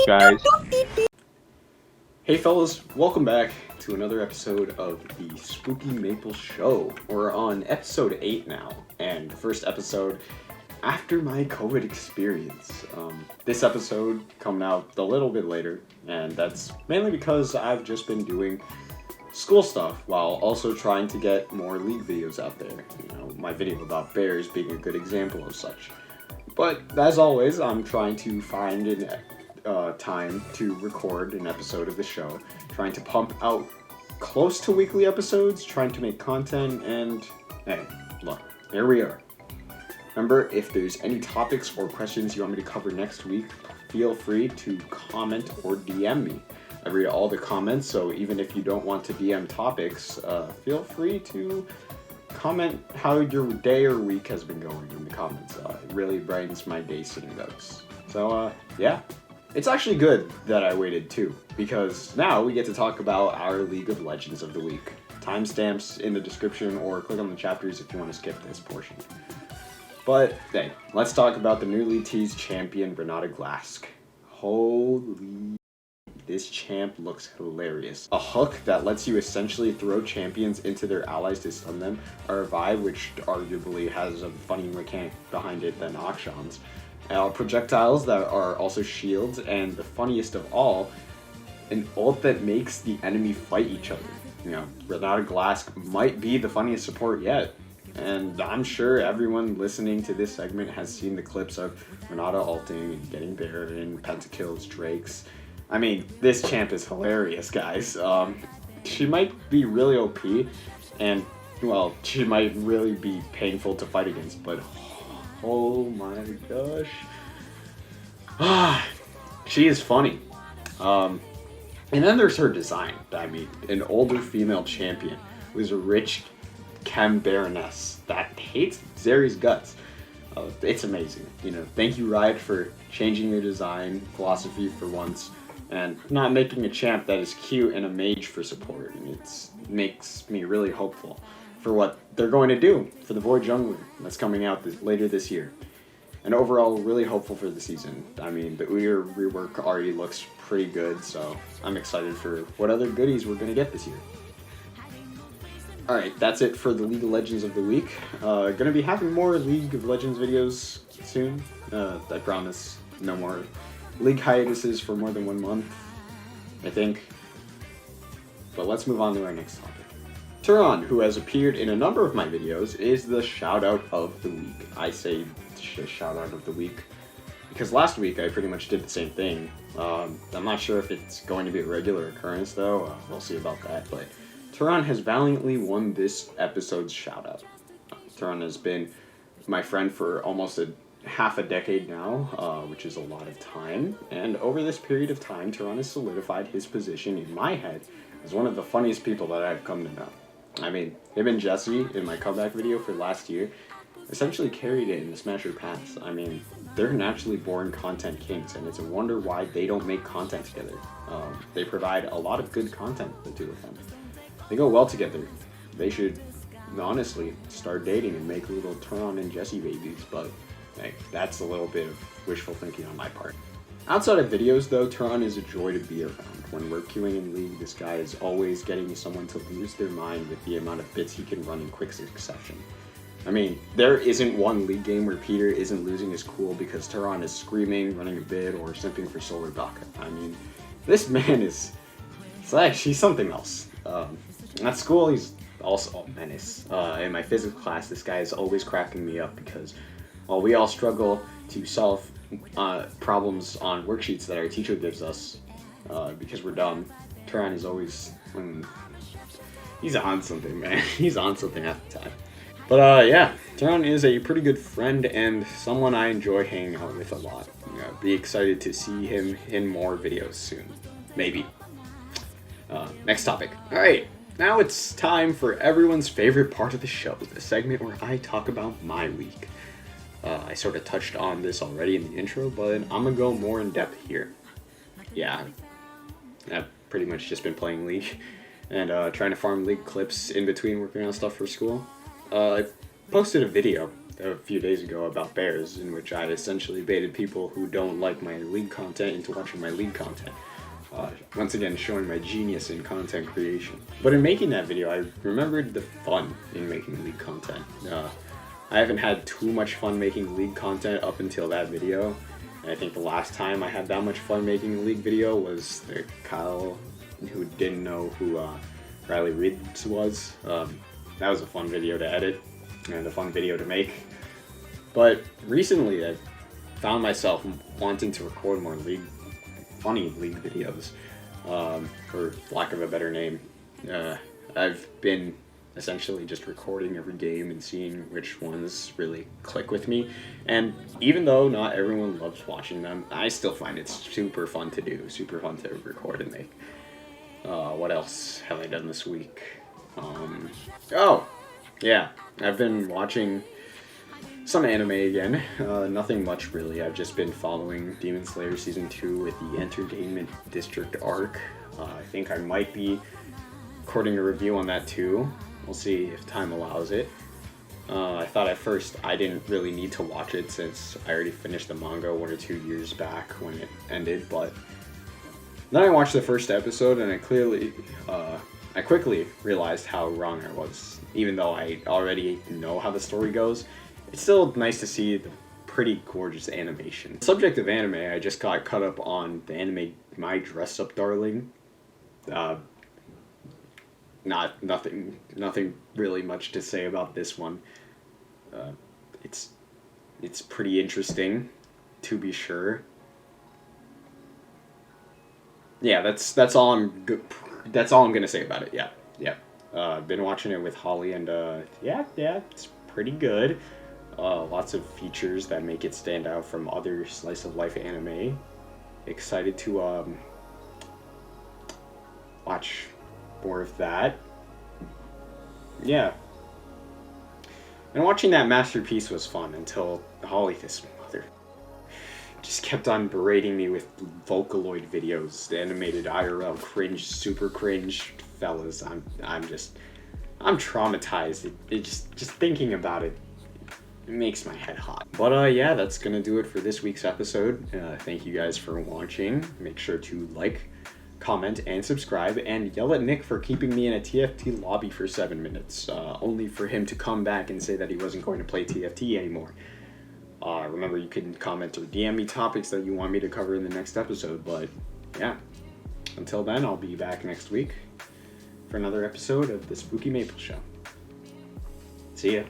guys. Hey fellas, welcome back to another episode of the SpookyMaple Show. We're on episode 8 now, and the first episode after my COVID experience. This episode coming out a little bit later, and that's mainly because I've just been doing school stuff while also trying to get more League videos out there. You know, my video about bears being a good example of such. But as always, I'm trying to find an time to record an episode of the show, trying to pump out close to weekly episodes, trying to make content, and hey, look, here we are. Remember, if there's any topics or questions you want me to cover next week, feel free to comment or DM me. I read all the comments, so even if you don't want to DM topics, feel free to comment how your day or week has been going in the comments. It really brightens my day seeing those. So, yeah. It's actually good that I waited too, because now we get to talk about our League of Legends of the week. Timestamps in the description, or click on the chapters if you want to skip this portion. But, hey, let's talk about the newly teased champion, Renata Glasc. Holy... this champ looks hilarious. A hook that lets you essentially throw champions into their allies to stun them, or a vibe which arguably has a funny mechanic behind it than Akshan's. Projectiles that are also shields, and the funniest of all, an ult that makes the enemy fight each other. You know, Renata Glasc might be the funniest support yet. And I'm sure everyone listening to this segment has seen the clips of Renata ulting and getting Baron, pentakills, Drakes. I mean, this champ is hilarious, guys. She might be really OP, and, well, she might really be painful to fight against, but oh my gosh. She is funny. And then there's her design. I mean, an older female champion who's a rich chem baroness that hates Zeri's guts. It's amazing. You know, thank you, Riot, for changing your design philosophy for once and not making a champ that is cute and a mage for support. And it makes me really hopeful for what they're going to do for the Void Jungler that's coming out later this year. And overall, really hopeful for the season. I mean, the Uyghur rework already looks pretty good, so I'm excited for what other goodies we're going to get this year. Alright, that's it for the League of Legends of the week. Gonna be having more League of Legends videos soon. I promise, no more League hiatuses for more than 1 month, I think. But let's move on to our next topic. Turan, who has appeared in a number of my videos, is the shoutout of the week. I say shoutout of the week because last week I pretty much did the same thing. I'm not sure if it's going to be a regular occurrence though, we'll see about that, but Turan has valiantly won this episode's shoutout. Turan has been my friend for almost half a decade now, which is a lot of time, and over this period of time, Turan has solidified his position in my head as one of the funniest people that I've come to know. I mean, him and Jesse, in my comeback video for last year, essentially carried it in the Smasher Pass. I mean, they're naturally born content kings, and it's a wonder why they don't make content together. They provide a lot of good content, the two of them. They go well together. They should, honestly, start dating and make little Turan and Jesse babies, but hey, that's a little bit of wishful thinking on my part. Outside of videos, though, Turan is a joy to be around. When we're queuing in League, this guy is always getting someone to lose their mind with the amount of bits he can run in quick succession. I mean, there isn't one League game where Peter isn't losing his cool because Turan is screaming, running a bid, or simping for Solar Baka. I mean, this man is... he's something else. At school, he's also a menace. In my physics class, this guy is always cracking me up because while we all struggle to solve problems on worksheets that our teacher gives us because we're dumb, Turan is always... he's on something, man. He's on something at the time. But yeah, Turan is a pretty good friend and someone I enjoy hanging out with a lot. Be excited to see him in more videos soon. Maybe. Next topic. Alright, now it's time for everyone's favorite part of the show, the segment where I talk about my week. I sort of touched on this already in the intro, but I'm gonna go more in depth here. Yeah, I've pretty much just been playing League and trying to farm League clips in between working on stuff for school. I posted a video a few days ago about bears, in which I essentially baited people who don't like my League content into watching my League content. Once again, showing my genius in content creation. But in making that video, I remembered the fun in making League content. I haven't had too much fun making League content up until that video. And I think the last time I had that much fun making a League video was the Kyle who didn't know who Riley Reeds was. That was a fun video to edit and a fun video to make. But recently I've found myself wanting to record more funny League videos, for lack of a better name. I've been essentially just recording every game and seeing which ones really click with me, and even though not everyone loves watching them, I still find it super fun to do, super fun to record and make. What else have I done this week? Oh, yeah, I've been watching some anime again. Nothing much really. I've just been following Demon Slayer Season 2 with the Entertainment District arc. I think I might be recording a review on that too. We'll see if time allows it. I thought at first I didn't really need to watch it since I already finished the manga 1 or 2 years back when it ended, but then I watched the first episode and I quickly realized how wrong I was. Even though I already know how the story goes, it's still nice to see the pretty gorgeous animation. Subject of anime, I just got caught up on the anime My Dress Up Darling. Nothing really much to say about this one. It's pretty interesting, to be sure. Yeah, that's all I'm gonna say about it. Yeah. Been watching it with Holly, and yeah, it's pretty good. Lots of features that make it stand out from other slice of life anime. Excited to watch more of that. Yeah. And watching that masterpiece was fun until Holly, this mother, just kept on berating me with Vocaloid videos, the animated IRL cringe, super cringe fellas. I'm traumatized. It just thinking about it, it makes my head hot. But yeah, that's gonna do it for this week's episode. Thank you guys for watching. Make sure to like, comment, and subscribe, and yell at Nick for keeping me in a TFT lobby for 7 minutes, only for him to come back and say that he wasn't going to play TFT anymore. Remember, you can comment or DM me topics that you want me to cover in the next episode, but yeah. Until then, I'll be back next week for another episode of the SpookyMaple Show. See ya.